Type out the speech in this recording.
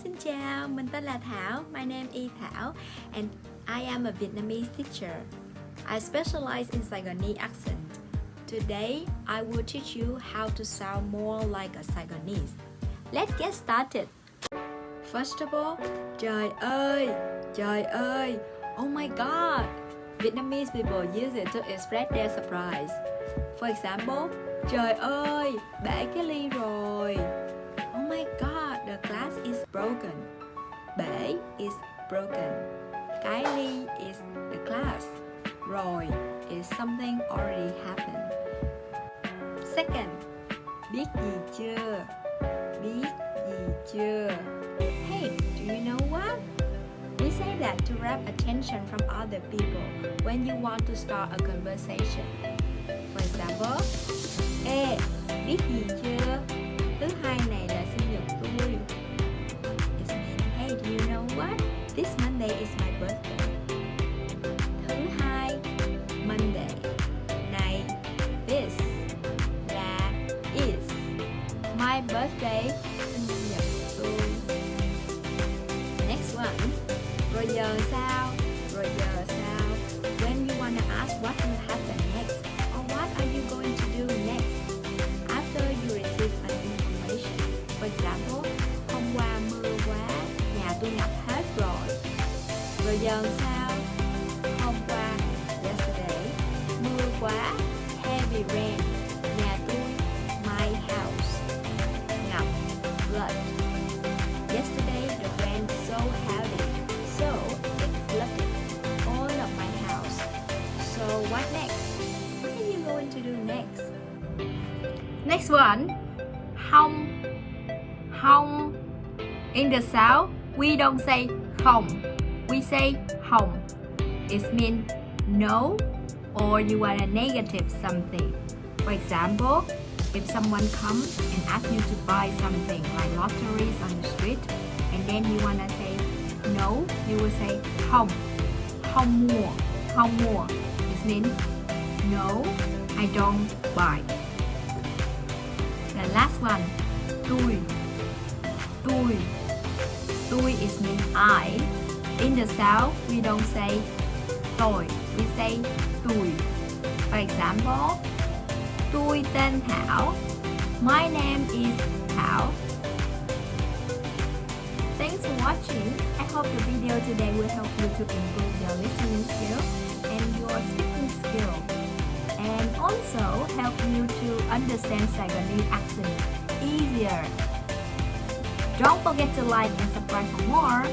xin chào, mình tên là Thảo. My name is Thảo and I am a Vietnamese teacher. I specialize in Saigonese accent. Today, I will teach you how to sound more like a Saigonese. Let's get started. First of all, trời ơi, oh my god. Vietnamese people use it to express their surprise. For example, trời ơi, bể cái ly rồi. Oh my god, the glass is broken. Bể is broken. Cái ly is the glass. Rồi is something already happened. Second, biết gì chưa? Biết gì chưa? Hey, do you know what? We say that to grab attention from other people when you want to start a conversation. For example, ê, biết gì chưa? Thứ hai này là sinh nhật tôi. It means, hey, do you know what? This Monday is my birthday. Thứ hai, Monday. Này, this là is. My birthday, sinh nhật tôi. Next one. Rồi giờ sao? When you wanna ask what will happen next or what are you going to do next after you receive an information. For example, hôm qua mưa quá, nhà tôi ngập hết rồi. Rồi giờ sao? Hôm qua, yesterday, mưa quá, heavy rain, nhà tôi, my house, ngập, flood. Yesterday the rain so heavy, so it flooded all of my house. So what next? What are you going to do next? Next one, hông. In the South, we don't say không. We say hông. It means no or you want to negative something. For example, if someone comes and asks you to buy something like lotteries on the street and then you want to say no, you will say không mua. It means no, I don't buy. The last one, tôi is mean I. In the South, we don't say tôi, we say tôi. For example, tôi tên Thảo. My name is Thảo. Thanks for watching. I hope the video today will help you to improve your listening skill and your speaking skill, and also help you to understand Saigonese accent easier. Don't forget to like and subscribe for more.